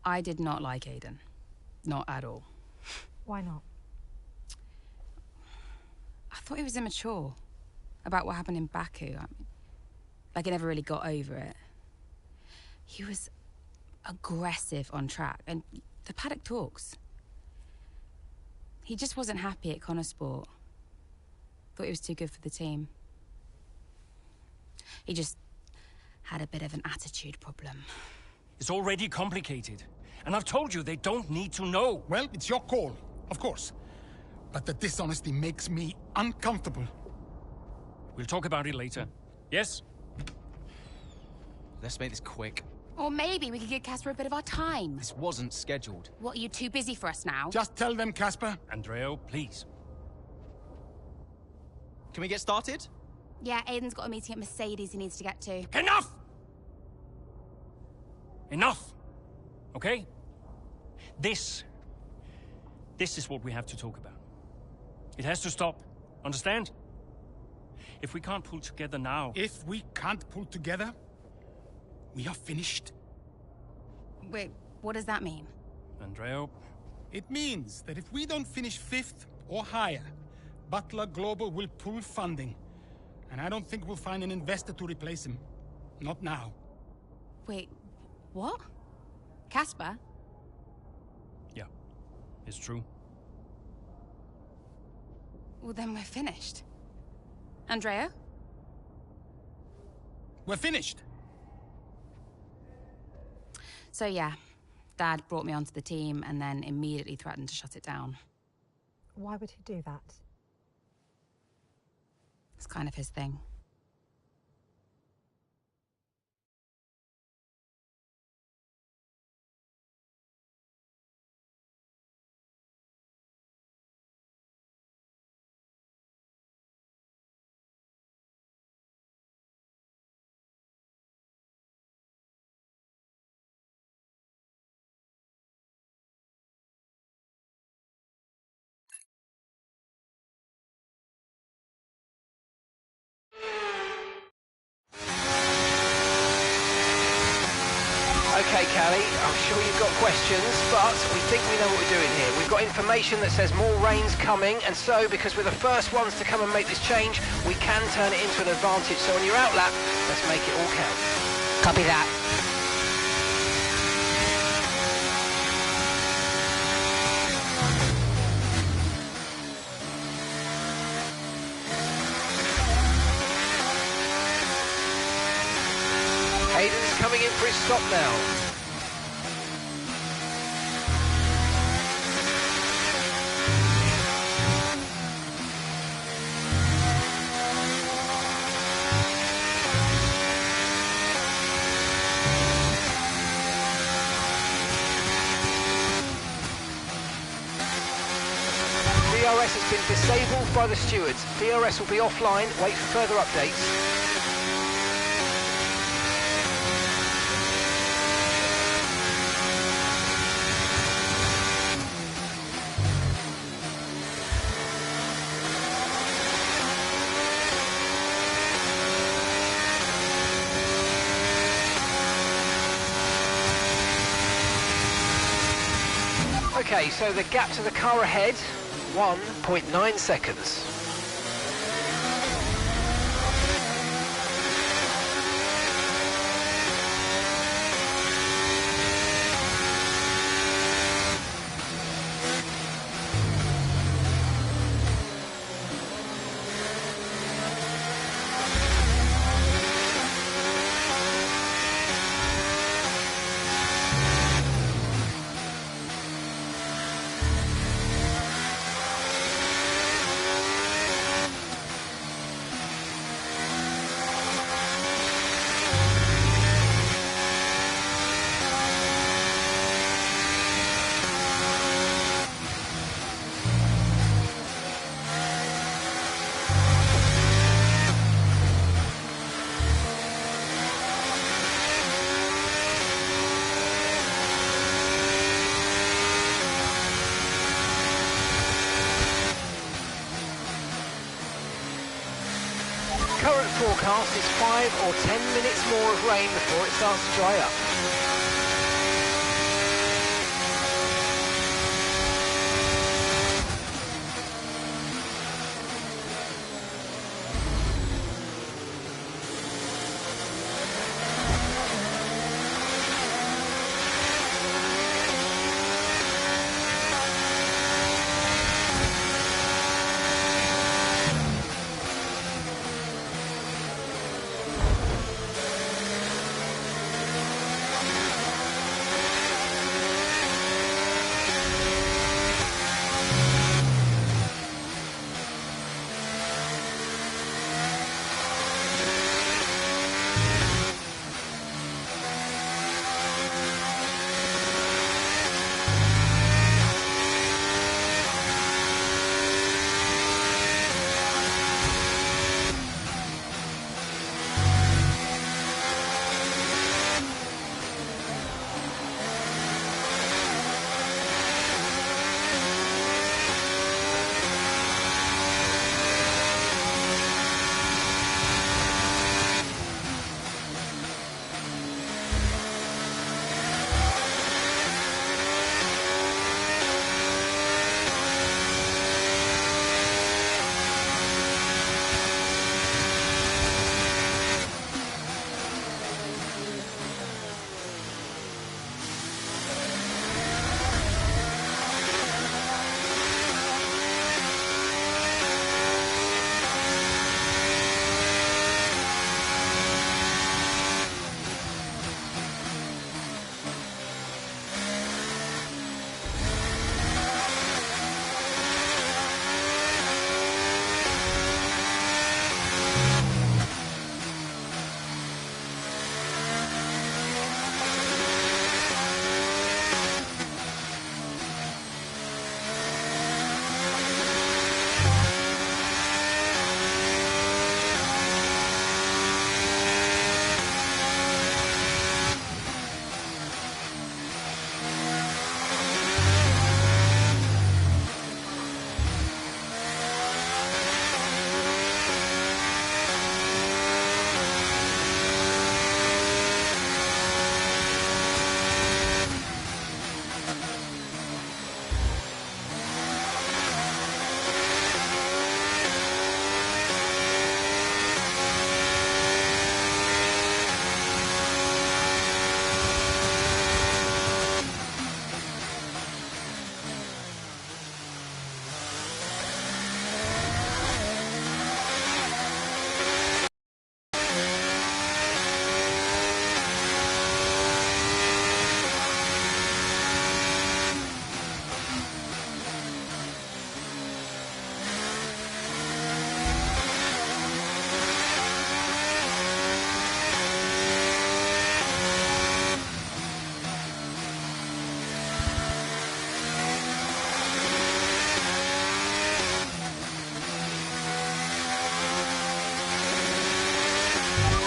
I did not like Aiden. Not at all. Why not? I thought he was immature about what happened in Baku. I mean, like, he never really got over it. He was aggressive on track, and the paddock talks. He just wasn't happy at Connosport. Thought he was too good for the team. He just had a bit of an attitude problem. It's already complicated. And I've told you they don't need to know. Well, it's your call, of course. But the dishonesty makes me uncomfortable. We'll talk about it later. Yes? Let's make this quick. Or maybe we could give Casper a bit of our time. This wasn't scheduled. What, are you too busy for us now? Just tell them, Casper. Andrea, please. Can we get started? Yeah, Aiden's got a meeting at Mercedes he needs to get to. Enough! Enough! Okay? This is what we have to talk about. It has to stop. Understand? If we can't pull together now... If we can't pull together, we are finished. Wait, what does that mean? Andrea... It means that if we don't finish 5th or higher, Butler Global will pull funding. And I don't think we'll find an investor to replace him. Not now. Wait, what? Casper? Yeah, it's true. Well, then we're finished. Andrea? We're finished. So yeah, Dad brought me onto the team and then immediately threatened to shut it down. Why would he do that? It's kind of his thing. Okay, Callie, I'm sure you've got questions, but we think we know what we're doing here. We've got information that says more rain's coming, and so, because we're the first ones to come and make this change, we can turn it into an advantage. So on your outlap, let's make it all count. Copy that. Aiden's coming in for his stop now. DRS has been disabled by the stewards. DRS will be offline. Wait for further updates. Okay, so the gap to the car ahead, 1.9 seconds. Current forecast is 5 or 10 minutes more of rain before it starts to dry up.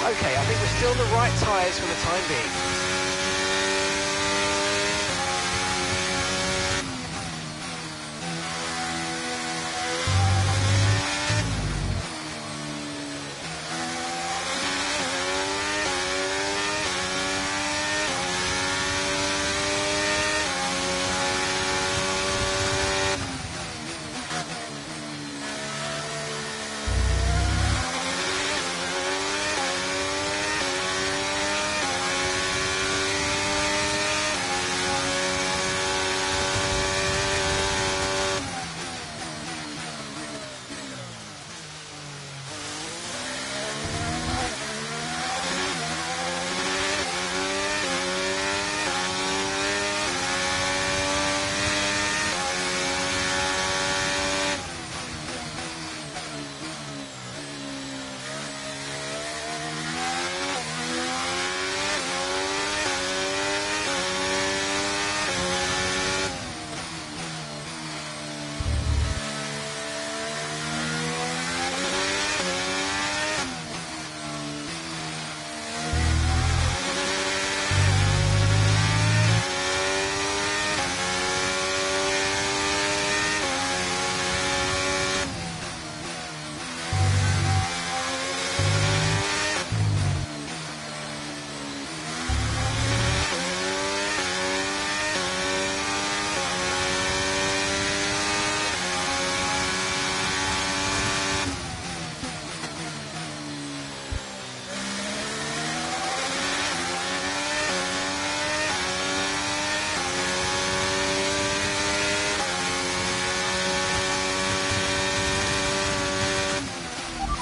Okay, I think we're still on the right tyres for the time being.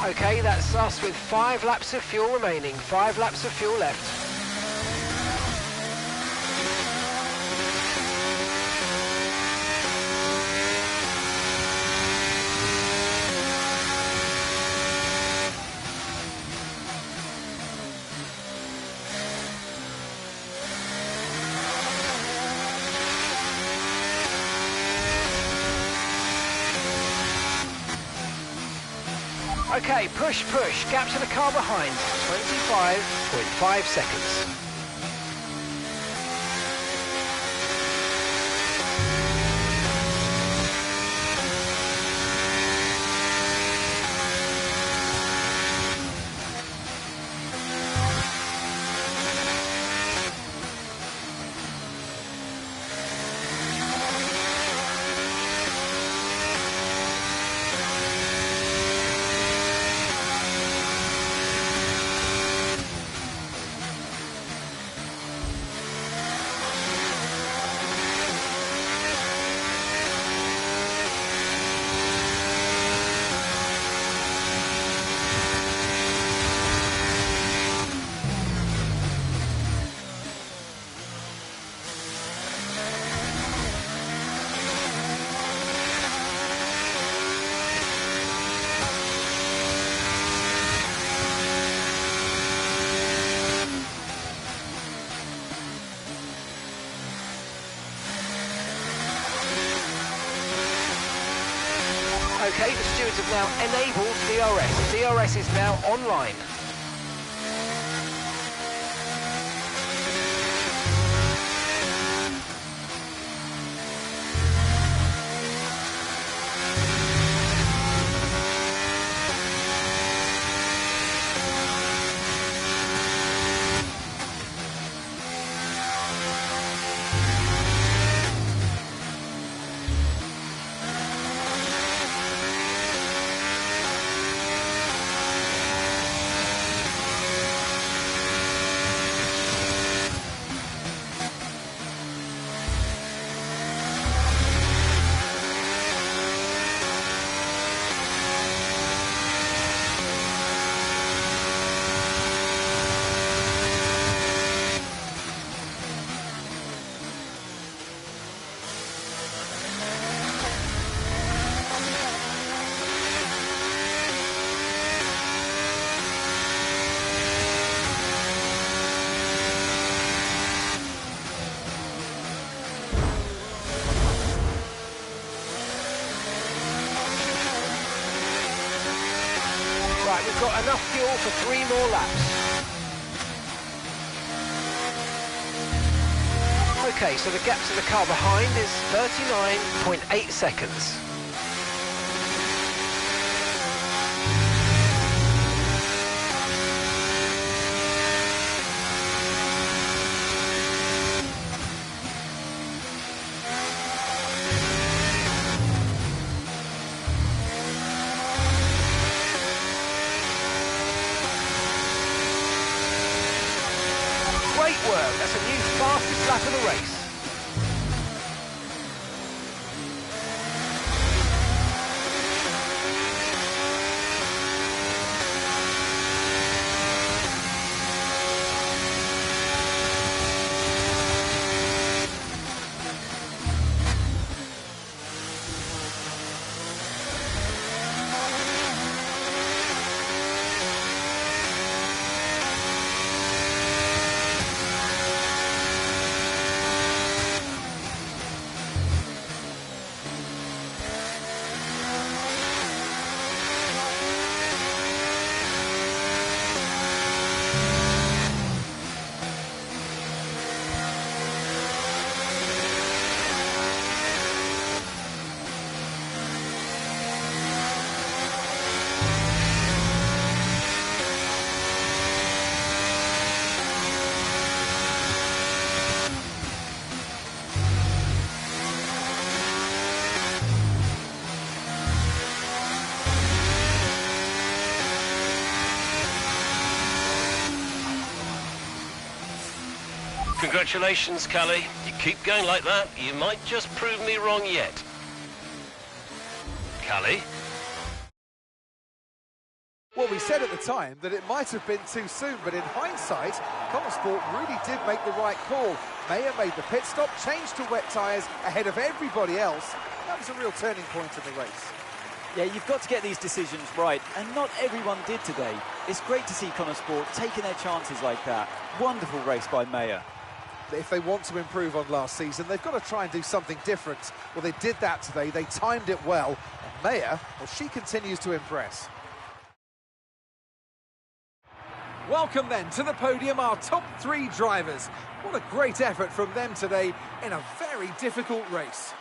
Okay, that's us with 5 laps of fuel remaining, 5 laps of fuel left. Okay, push, push, gap to the car behind, 25.5 seconds. Okay, the stewards have now enabled DRS. DRS is now online. Right, we've got enough fuel for 3 more laps. Okay, so the gap to the car behind is 39.8 seconds. Great work, that's a new fastest lap of the race. Congratulations, Callie. You keep going like that, you might just prove me wrong yet. Callie? Well, we said at the time that it might have been too soon, but in hindsight, Connosport really did make the right call. Mayer made the pit stop, changed to wet tyres ahead of everybody else. That was a real turning point in the race. Yeah, you've got to get these decisions right, and not everyone did today. It's great to see Connosport taking their chances like that. Wonderful race by Mayer. If they want to improve on last season, they've got to try and do something different. Well, they did that today. They timed it well. And Mayer, well, she continues to impress. Welcome then to the podium, our top three drivers. What a great effort from them today in a very difficult race.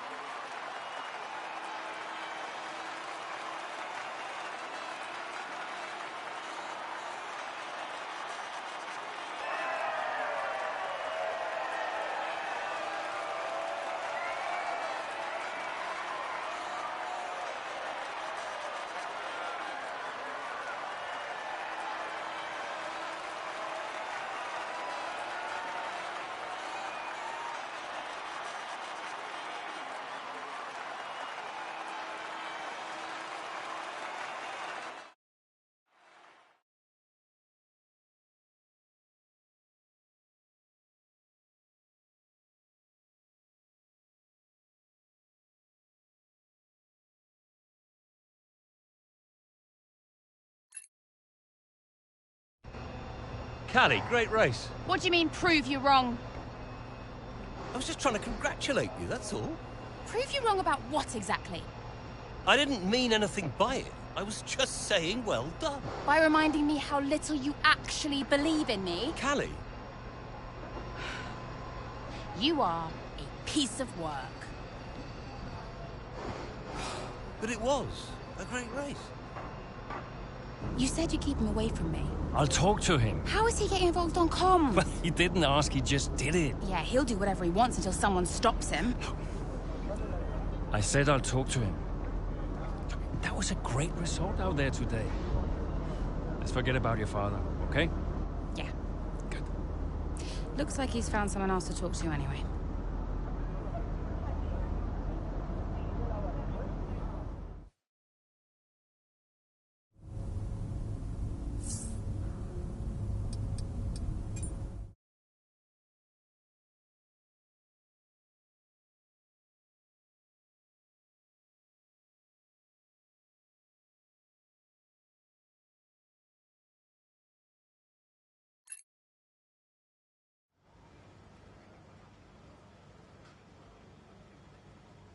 Callie, great race. What do you mean, prove you wrong? I was just trying to congratulate you, that's all. Prove you wrong about what exactly? I didn't mean anything by it. I was just saying well done. By reminding me how little you actually believe in me? Callie. You are a piece of work. But it was a great race. You said you'd keep him away from me. I'll talk to him. How is he getting involved on comms? Well, he didn't ask, he just did it. Yeah, he'll do whatever he wants until someone stops him. I said I'll talk to him. That was a great result out there today. Let's forget about your father, okay? Yeah. Good. Looks like he's found someone else to talk to anyway.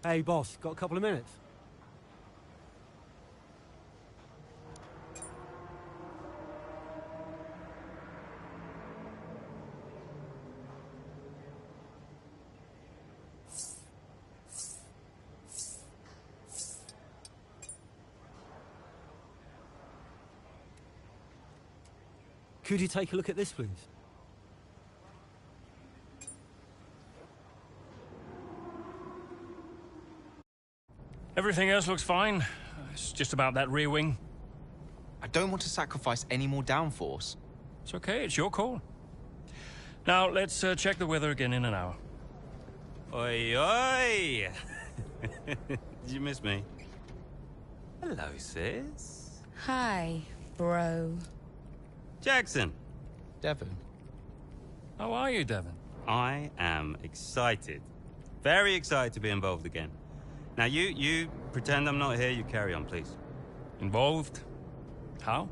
Hey, boss, got a couple of minutes? Could you take a look at this, please? Everything else looks fine. It's just about that rear wing. I don't want to sacrifice any more downforce. It's okay, it's your call. Now, let's check the weather again in an hour. Oi, oi! Did you miss me? Hello, sis. Hi, bro. Jackson. Devon. How are you, Devon? I am excited. Very excited to be involved again. Now, you pretend I'm not here. You carry on, please. Involved? How?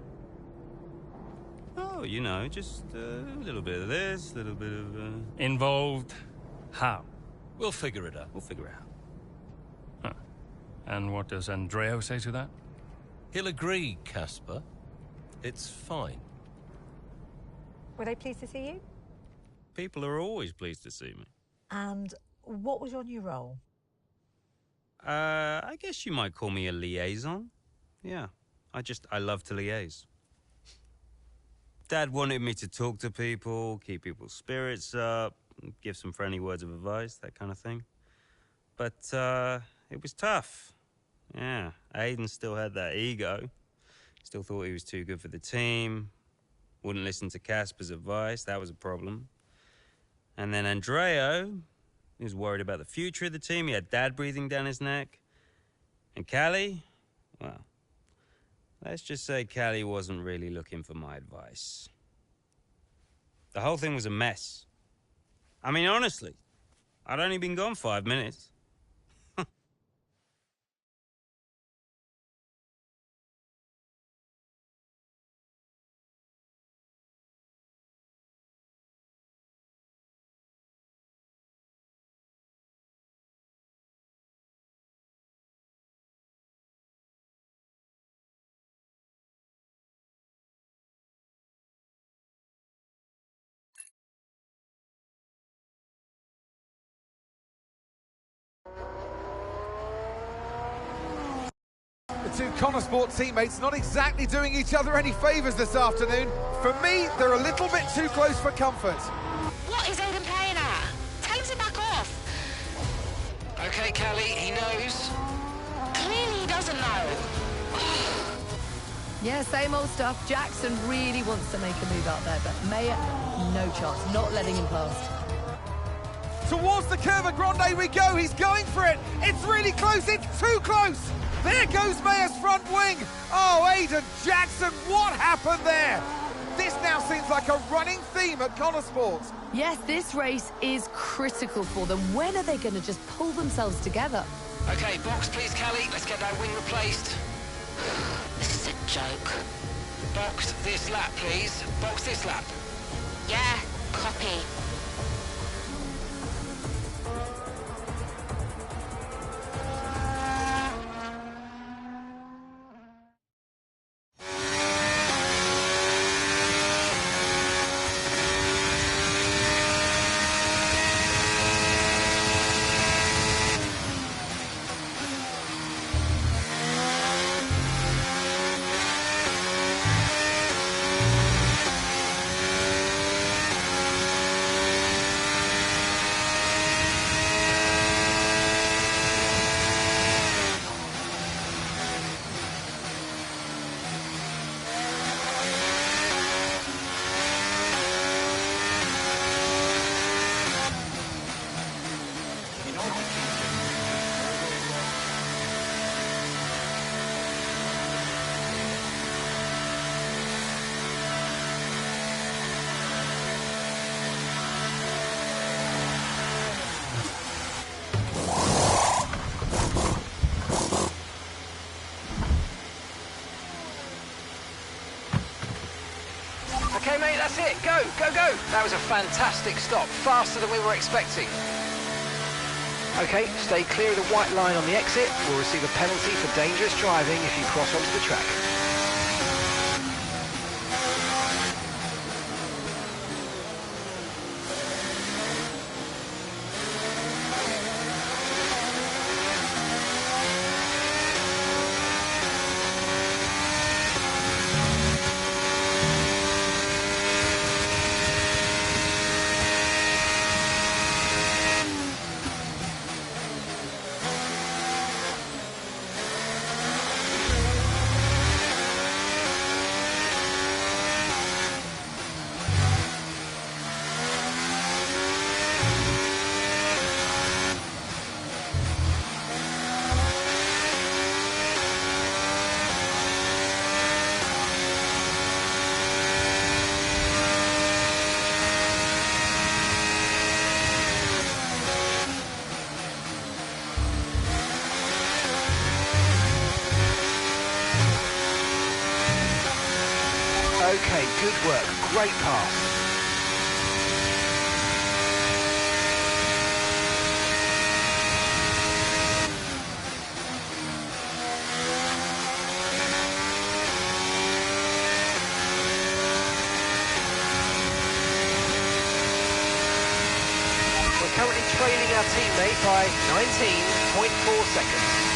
Oh, you know, just a little bit of this, a little bit of... Involved? How? We'll figure it out. We'll figure it out. Huh. And what does Andreo say to that? He'll agree, Casper. It's fine. Were they pleased to see you? People are always pleased to see me. And what was your new role? I guess you might call me a liaison. Yeah, I love to liaise. Dad wanted me to talk to people, keep people's spirits up, give some friendly words of advice, that kind of thing. But, it was tough. Yeah, Aiden still had that ego. Still thought he was too good for the team. Wouldn't listen to Casper's advice, that was a problem. And then Andreo, he was worried about the future of the team. He had Dad breathing down his neck. And Callie, well, let's just say Callie wasn't really looking for my advice. The whole thing was a mess. I mean, honestly, I'd only been gone 5 minutes. The two Connosport teammates not exactly doing each other any favours this afternoon. For me, they're a little bit too close for comfort. What is Aiden playing at? Tell him to back off. Okay, Callie, he knows. Clearly he doesn't know. Yeah, same old stuff. Jackson really wants to make a move out there, but Mayer, no chance, not letting him past. Towards the Curva Grande we go, he's going for it. It's really close, it's too close. There goes Mayer's front wing. Oh, Aiden Jackson, what happened there? This now seems like a running theme at Connosport. Yes, this race is critical for them. When are they going to just pull themselves together? Okay, box please, Callie. Let's get that wing replaced. This is a joke. Box this lap, please. Box this lap. Yeah, copy. Okay, mate, that's it. Go, go, go. That was a fantastic stop. Faster than we were expecting. Okay, stay clear of the white line on the exit. We'll receive a penalty for dangerous driving if you cross onto the track. Okay, good work. Great pass. We're currently trailing our teammate by 19.4 seconds.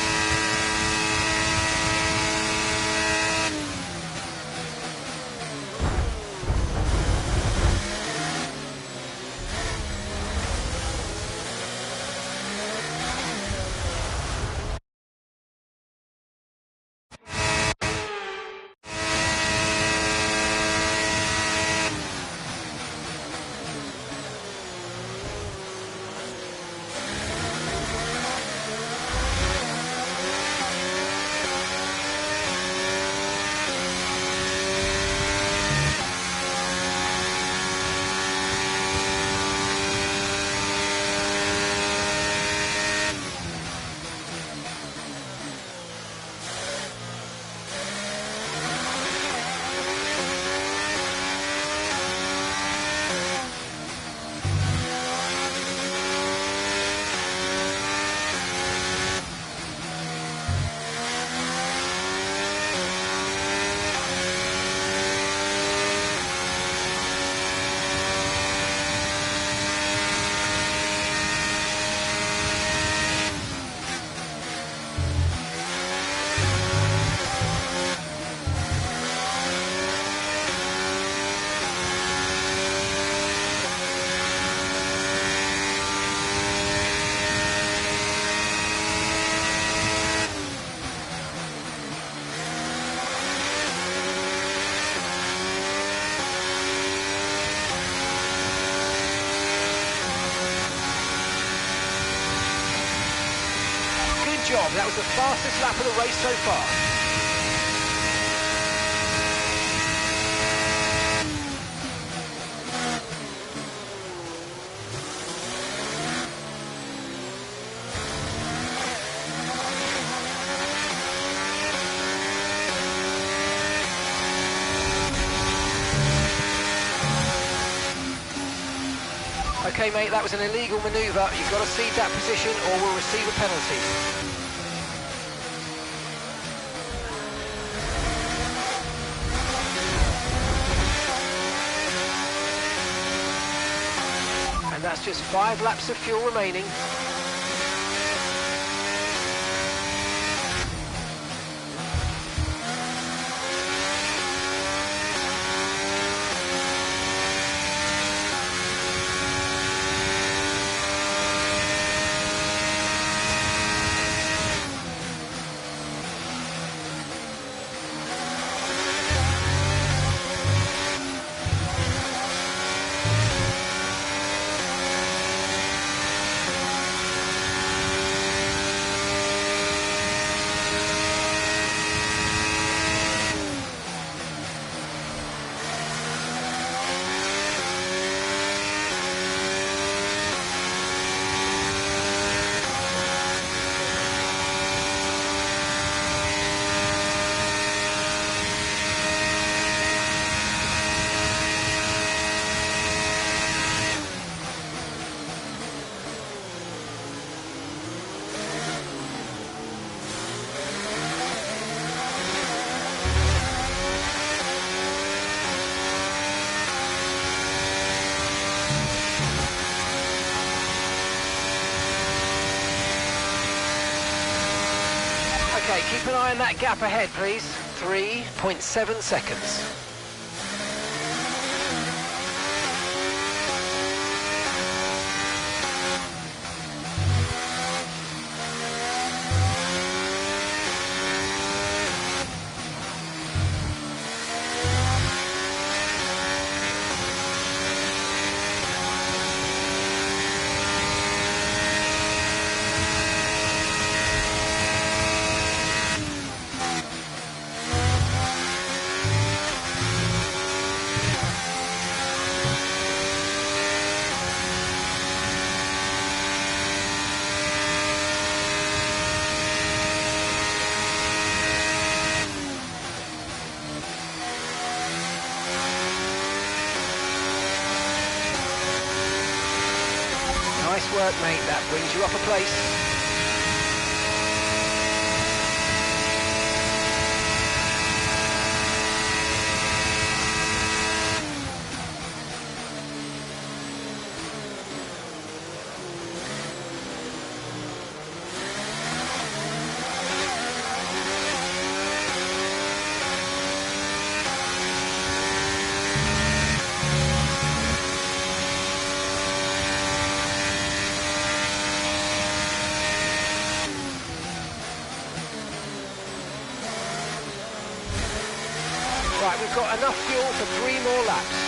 Job. That was the fastest lap of the race so far. Okay, mate, that was an illegal manoeuvre. You've got to cede that position or we'll receive a penalty. That's just 5 laps of fuel remaining. Okay, keep an eye on that gap ahead, please. 3.7 seconds. work, mate. That brings you up a place. Right, we've got enough fuel for 3 more laps.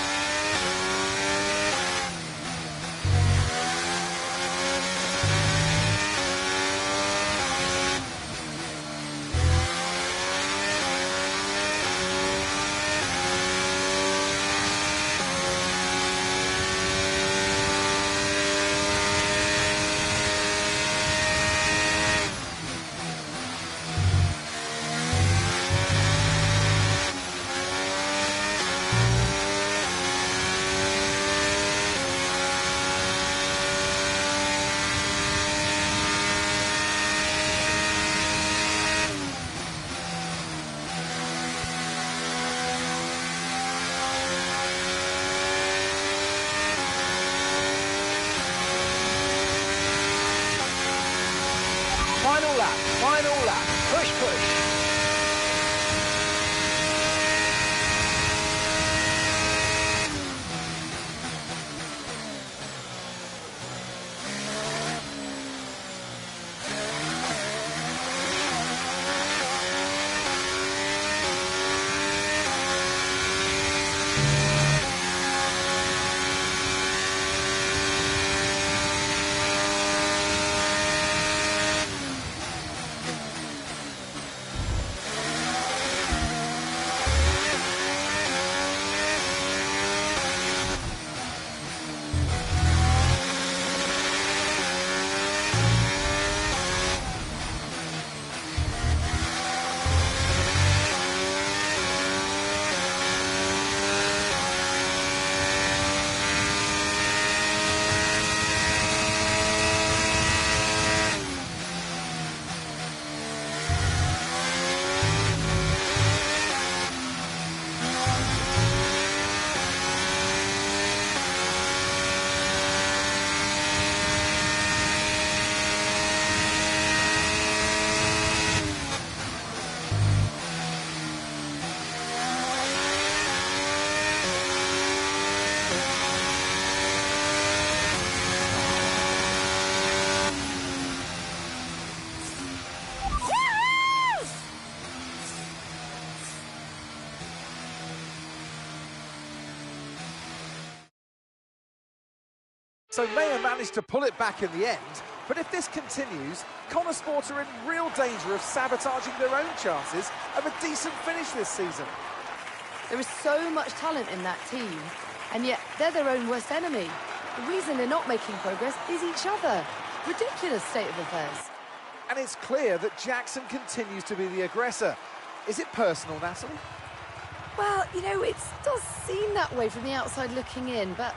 Final lap, push, push. So Mayer managed to pull it back in the end, but if this continues, Connosport are in real danger of sabotaging their own chances of a decent finish this season. There is so much talent in that team, and yet they're their own worst enemy. The reason they're not making progress is each other. Ridiculous state of affairs. And it's clear that Jackson continues to be the aggressor. Is it personal, Natalie? Well, you know, it does seem that way from the outside looking in, but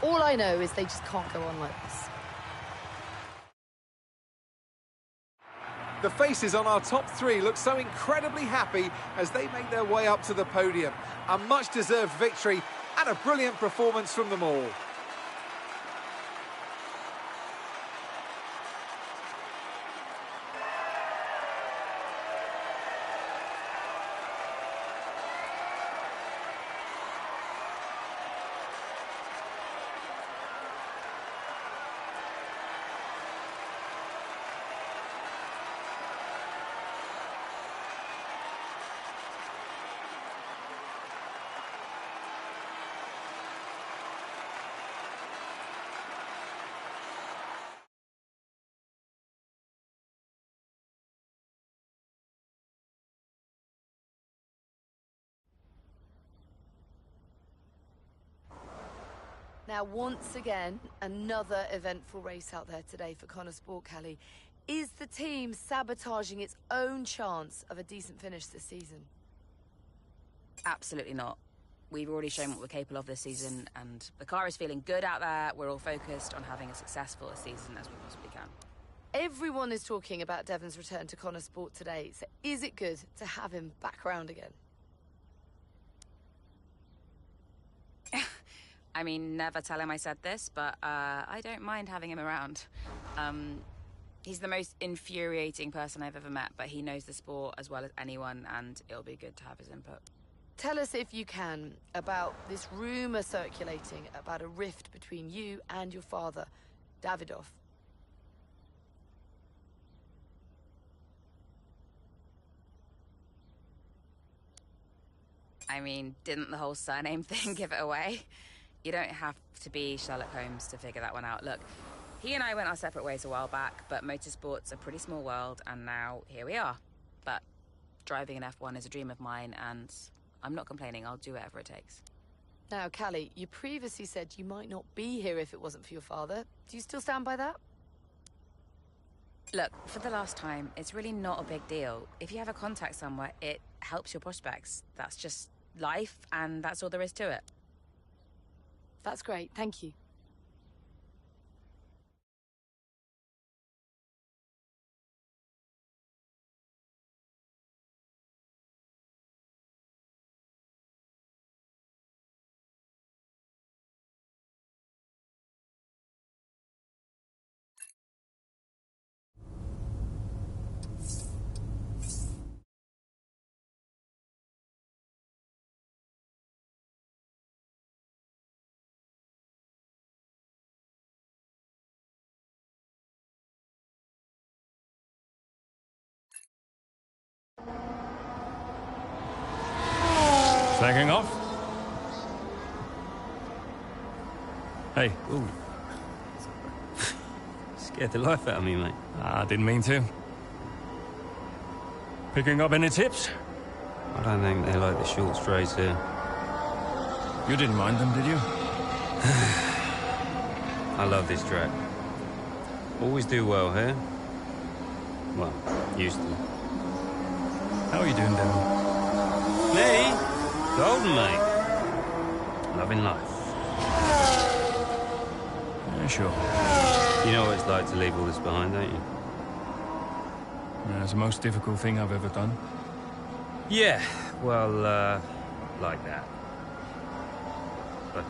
all I know is they just can't go on like this. The faces on our top 3 look so incredibly happy as they make their way up to the podium. A much-deserved victory and a brilliant performance from them all. Now, once again, another eventful race out there today for Connosport, Kelly. Is the team sabotaging its own chance of a decent finish this season? Absolutely not. we've already shown what we're capable of this season, and the car is feeling good out there. We're all focused on having as successful a season as we possibly can. Everyone is talking about Devon's return to Connor Sport today, so is it good to have him back around again? I mean, never tell him I said this, but I don't mind having him around. He's the most infuriating person I've ever met, but he knows the sport as well as anyone, and it'll be good to have his input. Tell us, if you can, about this rumour circulating about a rift between you and your father, Davidoff. I mean, didn't the whole surname thing give it away? You don't have to be Sherlock Holmes to figure that one out. Look, he and I went our separate ways a while back, but motorsport's a pretty small world, and now here we are. But driving an F1 is a dream of mine, and I'm not complaining. I'll do whatever it takes. Now, Callie, you previously said you might not be here if it wasn't for your father. Do you still stand by that? Look, for the last time, it's really not a big deal. If you have a contact somewhere, it helps your prospects. That's just life, and that's all there is to it. That's great. Thank you. Flagging off. Hey. Ooh. Scared the life out of me, mate. I didn't mean to. Picking up any tips? I don't think they like the short straights here. You didn't mind them, did you? I love this track. Always do well here. Well, used to. How are you doing, Devon? Me? Golden, mate. Loving life. Yeah, sure. You know what it's like to leave all this behind, don't you? Yeah, it's the most difficult thing I've ever done. Yeah, well, like that. But,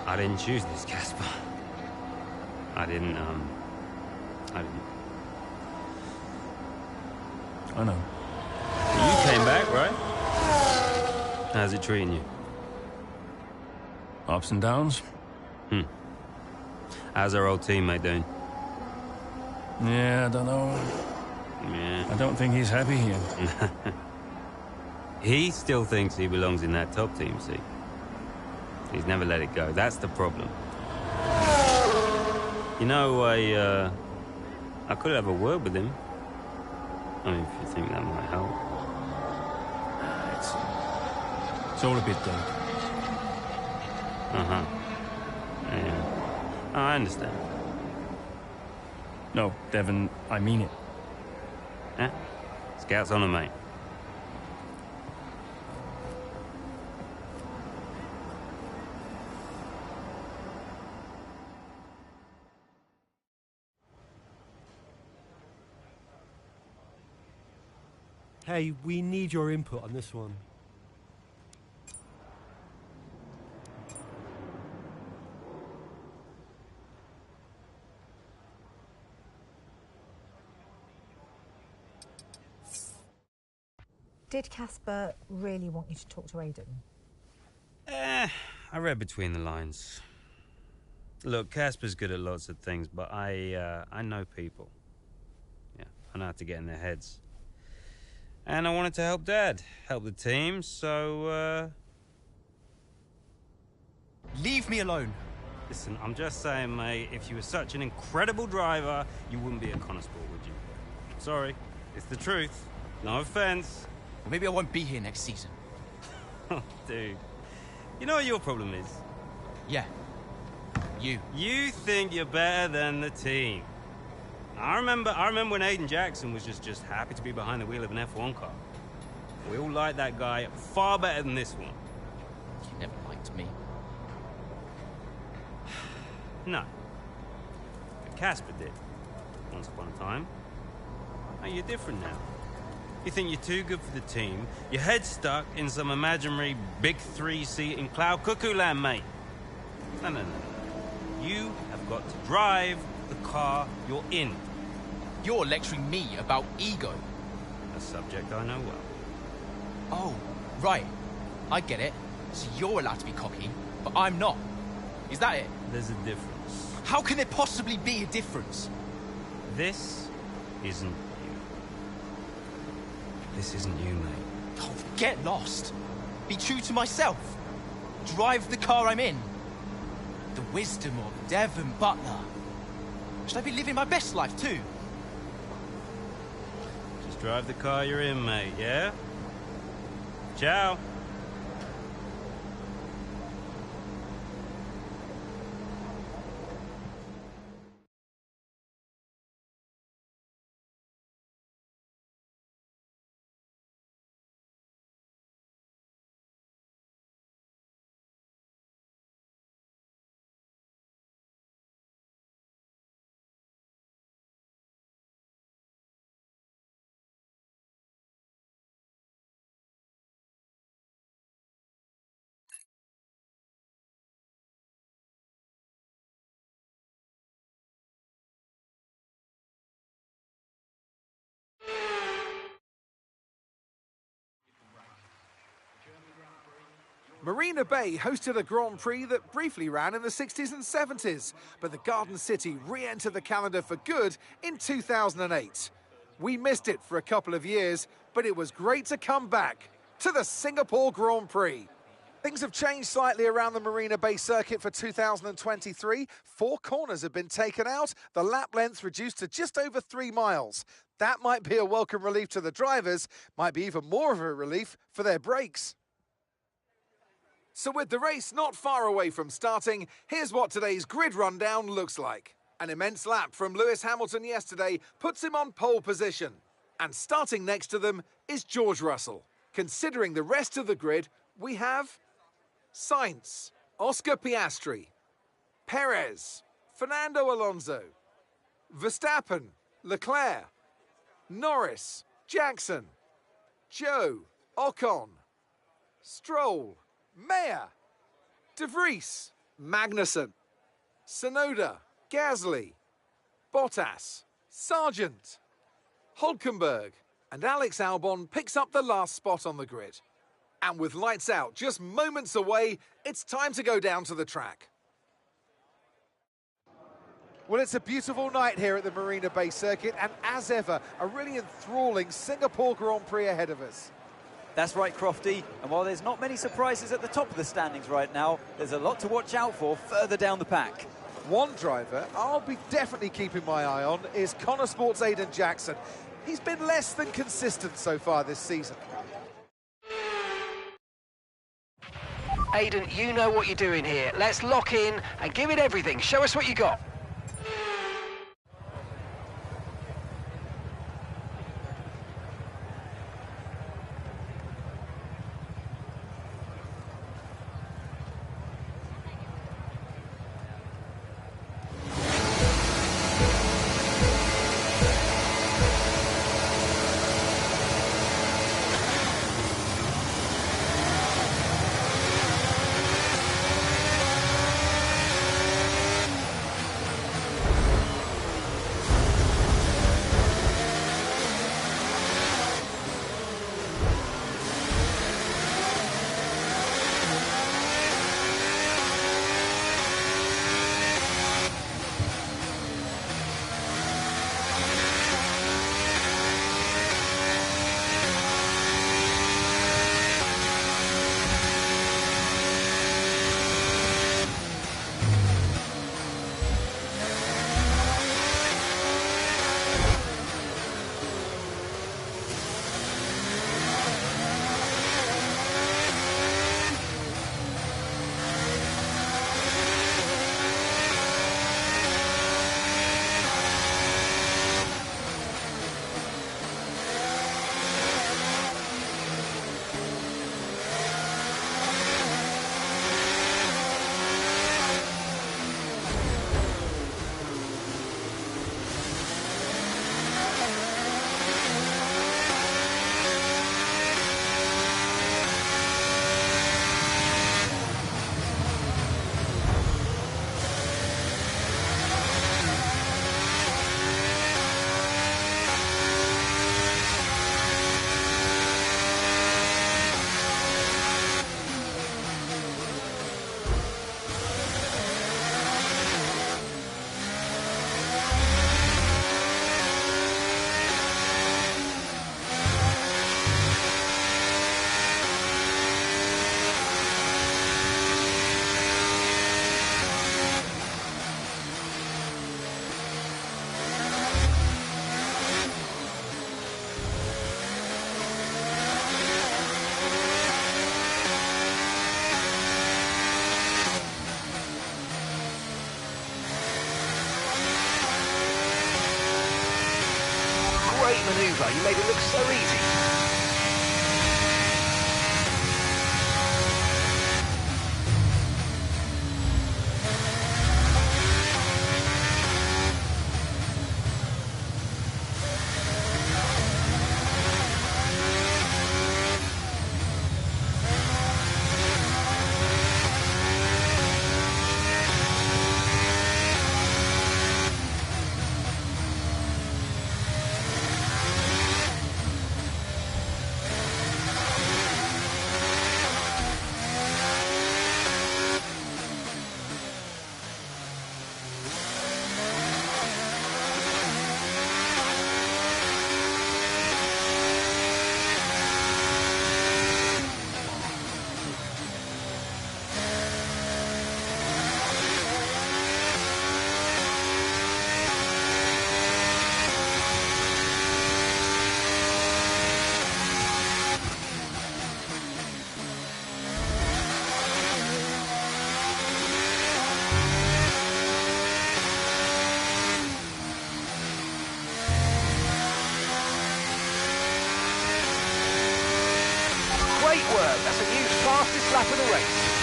I didn't choose this, Casper. I didn't. I know. You came back, right? How's it treating you? Ups and downs. How's our old teammate doing? Yeah, I don't know. Yeah. I don't think he's happy here. He still thinks he belongs in that top team, see? He's never let it go. That's the problem. You know, I could have a word with him. I mean, if you think that might help. It's all a bit dead. Uh-huh. Yeah. Oh, I understand. No, Devon, I mean it. Yeah? Scout's on him, mate. Hey, we need your input on this one. Did Casper really want you to talk to Aiden? I read between the lines. Look, Casper's good at lots of things, but I know people. Yeah, I know how to get in their heads. And I wanted to help Dad, help the team, so, Leave me alone. Listen, I'm just saying, mate, if you were such an incredible driver, you wouldn't be at Connor Sport, would you? Sorry, it's the truth. No offense. Or maybe I won't be here next season. Oh, dude. You know what your problem is? Yeah. You. You think you're better than the team. I remember when Aiden Jackson was just happy to be behind the wheel of an F1 car. We all like that guy far better than this one. You never liked me. No. But Casper did. Once upon a time. Now you're different now. You think you're too good for the team. Your head's stuck in some imaginary big 3-seat in cloud cuckoo land, mate. No. You have got to drive the car you're in. You're lecturing me about ego. A subject I know well. Oh, right. I get it. So you're allowed to be cocky, but I'm not. Is that it? There's a difference. How can there possibly be a difference? This isn't you. This isn't you, mate. Oh, get lost. Be true to myself. Drive the car I'm in. The wisdom of Devon Butler. Should I be living my best life too? Just drive the car you're in, mate, yeah? Ciao. Marina Bay hosted a Grand Prix that briefly ran in the 60s and 70s, but the Garden City re-entered the calendar for good in 2008. We missed it for a couple of years, but it was great to come back to the Singapore Grand Prix. Things have changed slightly around the Marina Bay circuit for 2023. 4 corners have been taken out, the lap length reduced to just over 3 miles. That might be a welcome relief to the drivers, might be even more of a relief for their brakes. So with the race not far away from starting, here's what today's grid rundown looks like. An immense lap from Lewis Hamilton yesterday puts him on pole position. And starting next to them is George Russell. Considering the rest of the grid, we have Sainz, Oscar Piastri, Perez, Fernando Alonso, Verstappen, Leclerc, Norris, Jackson, Zhou, Ocon, Stroll, Mayer, De Vries, Magnussen, Tsunoda, Gasly, Bottas, Sargent, Hülkenberg, and Alex Albon picks up the last spot on the grid. And with lights out just moments away, it's time to go down to the track. Well, it's a beautiful night here at the Marina Bay circuit, and as ever, a really enthralling Singapore Grand Prix ahead of us. That's right, Crofty. And while there's not many surprises at the top of the standings right now, there's a lot to watch out for further down the pack. One driver I'll be definitely keeping my eye on is Connor Sports' Aiden Jackson. He's been less than consistent so far this season. Aiden, you know what you're doing here. Let's lock in and give it everything. Show us what you got. Butler. You made it look so easy. Great work. That's a new fastest lap of the race.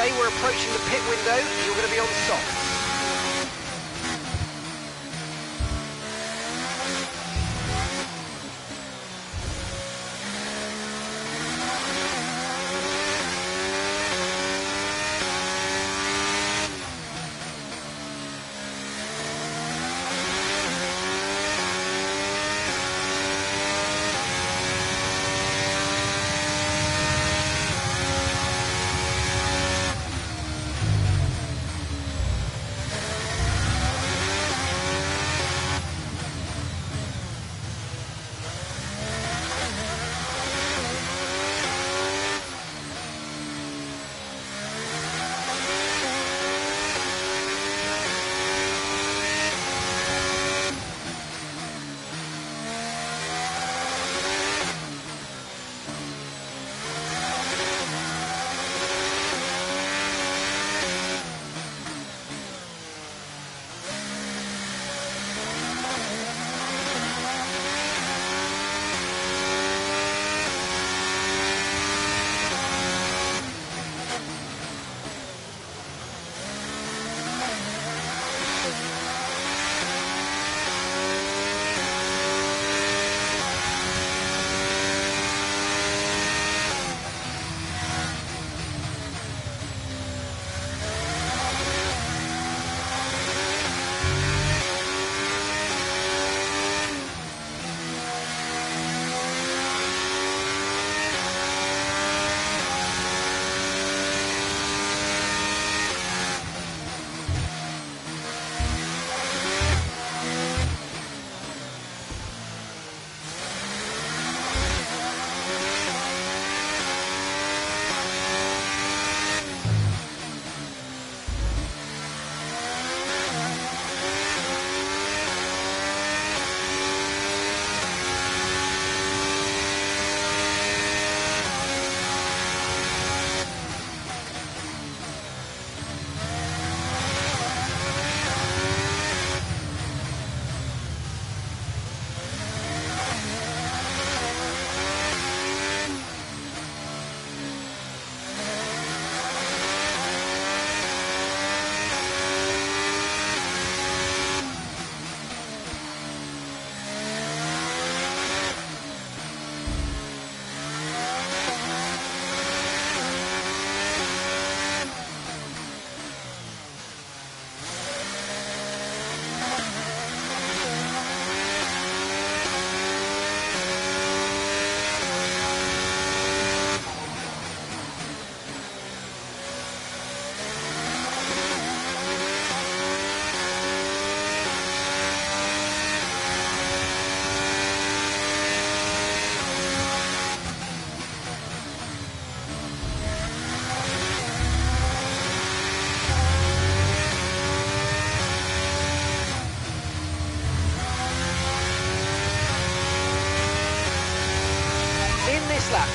Okay, we're approaching the pit window. You're going to be on softs.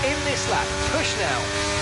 In this lap, push now.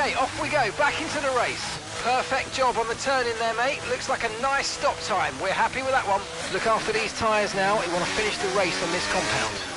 Okay, off we go, back into the race. Perfect job on the turn in there, mate. Looks like a nice stop time. We're happy with that one. Look after these tyres now. You want to finish the race on this compound.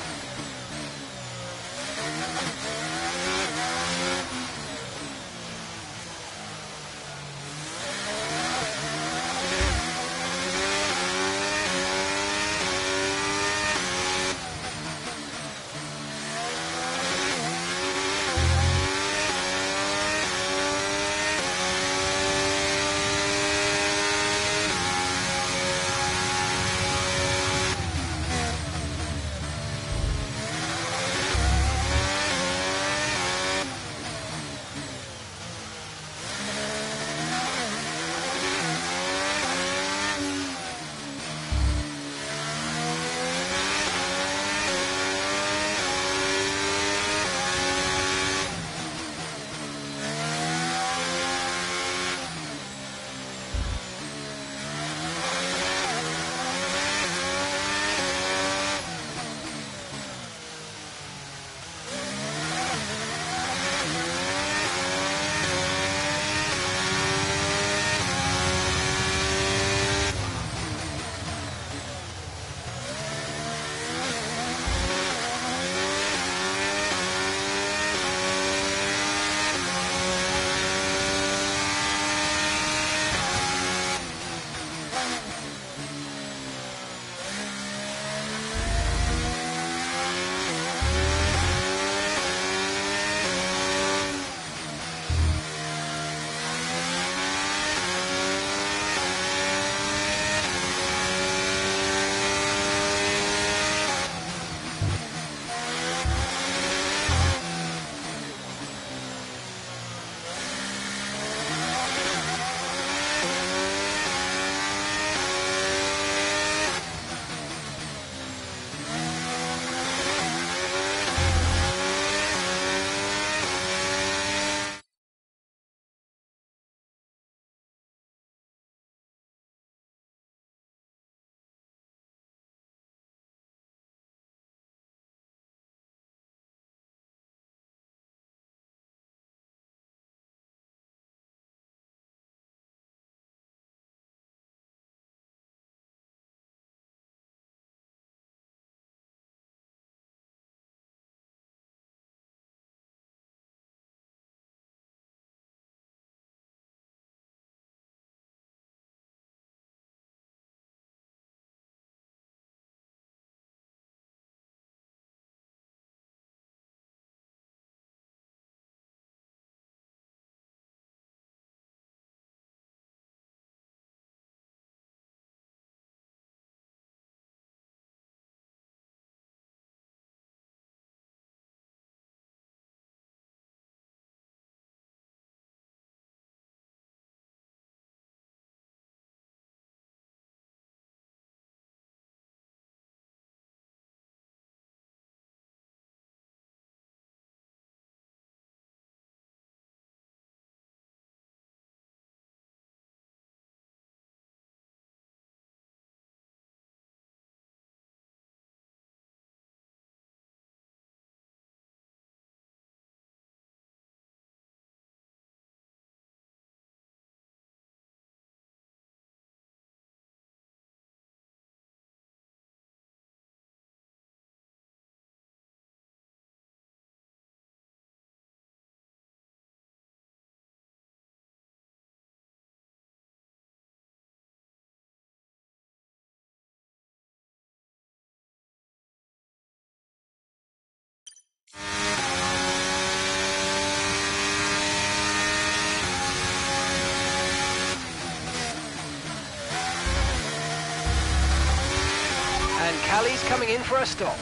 And Callie's coming in for a stop.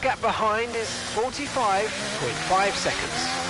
gap behind is 45.5 seconds.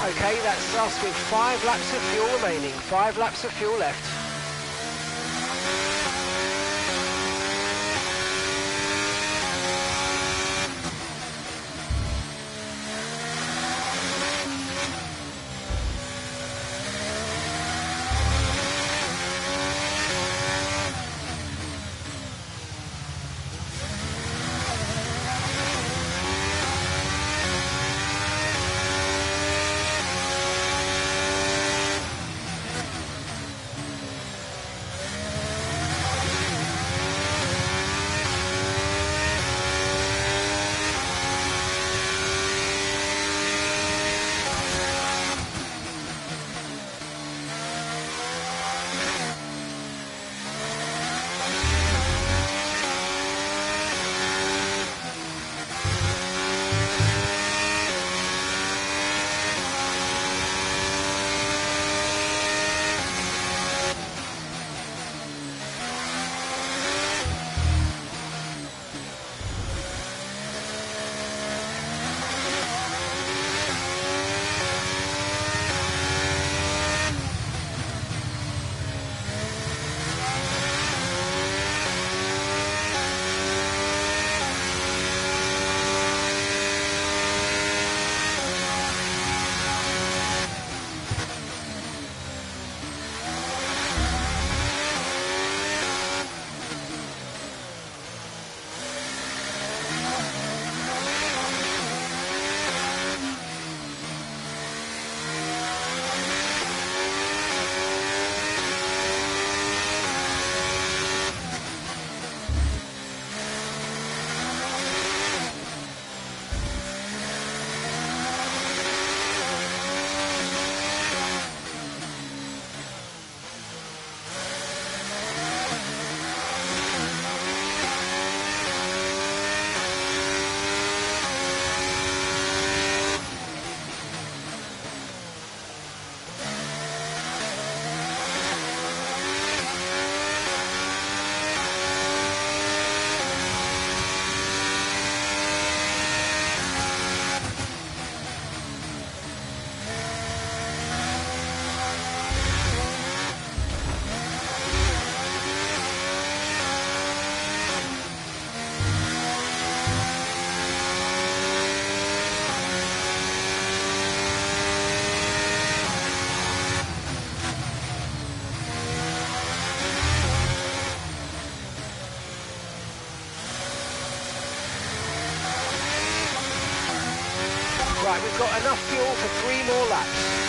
Okay, that's us with 5 laps of fuel remaining, 5 laps of fuel left. got enough fuel for 3 more laps.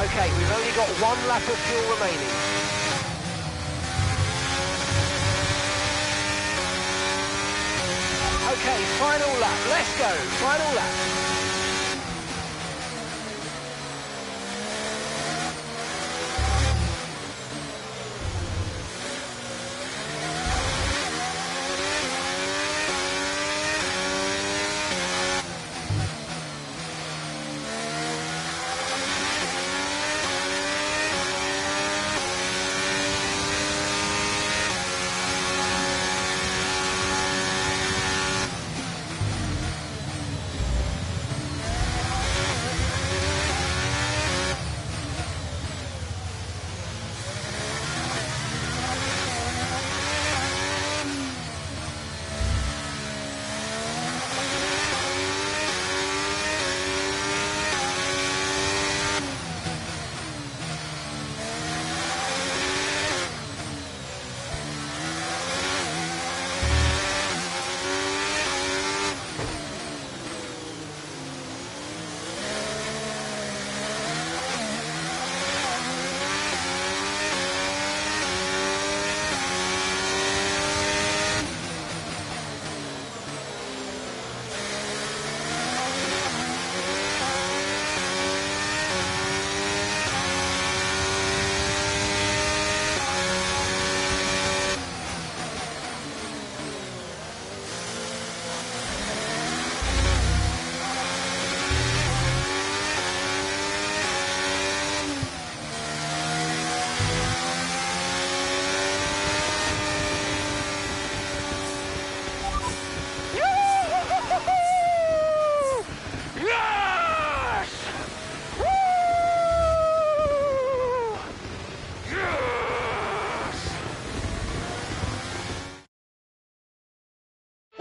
Okay, we've only got 1 lap of fuel remaining. Okay, final lap. Let's go. Final lap.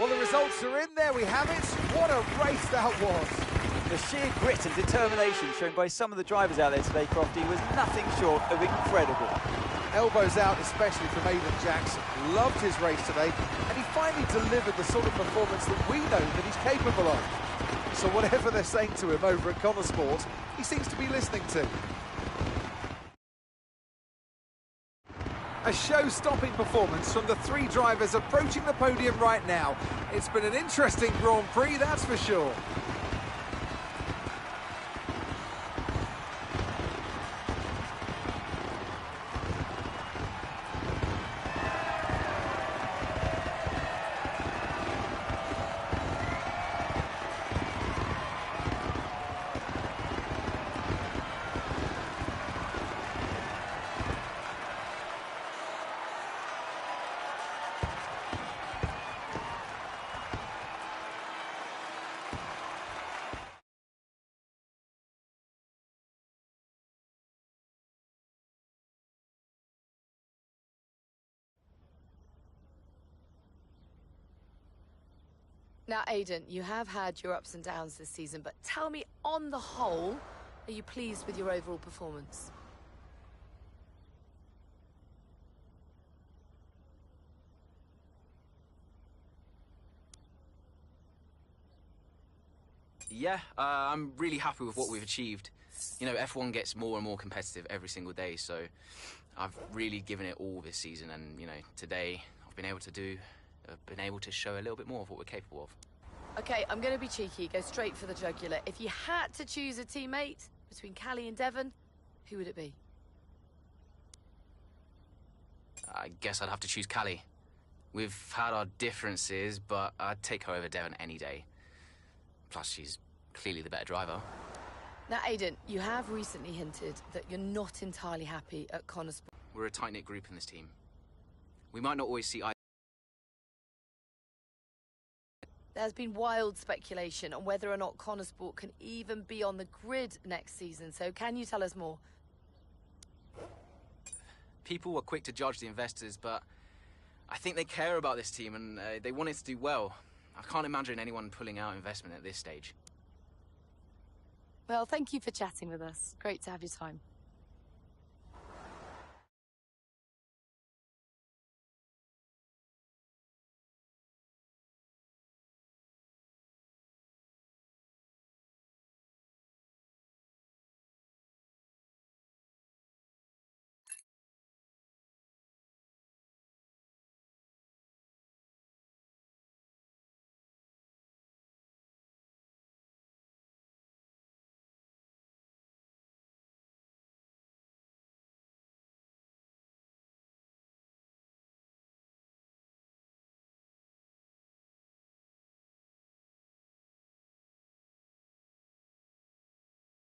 Well, the results are in. There we have it. What a race that was. The sheer grit and determination shown by some of the drivers out there today, Crofty, was nothing short of incredible. Elbows out, especially from Aidan Jackson. Loved his race today, and he finally delivered the sort of performance that we know that he's capable of. So whatever they're saying to him over at Connor Sport, he seems to be listening to. A show-stopping performance from the three drivers approaching the podium right now. It's been an interesting Grand Prix, that's for sure. Now, Aidan, you have had your ups and downs this season, but tell me, on the whole, are you pleased with your overall performance? Yeah, I'm really happy with what we've achieved. You know, F1 gets more and more competitive every single day, so I've really given it all this season, and, you know, today I've been able to show a little bit more of what we're capable of. Okay, I'm going to be cheeky, go straight for the jugular. If you had to choose a teammate between Callie and Devon, who would it be? I guess I'd have to choose Callie. We've had our differences, but I'd take her over Devon any day. Plus, she's clearly the better driver. Now, Aidan, you have recently hinted that you're not entirely happy at Connor Sport. We're a tight-knit group in this team. We might not always see eye. There's been wild speculation on whether or not Connor Sport can even be on the grid next season, so can you tell us more? People were quick to judge the investors, but I think they care about this team and they want it to do well. I can't imagine anyone pulling out investment at this stage. Well, thank you for chatting with us. Great to have your time.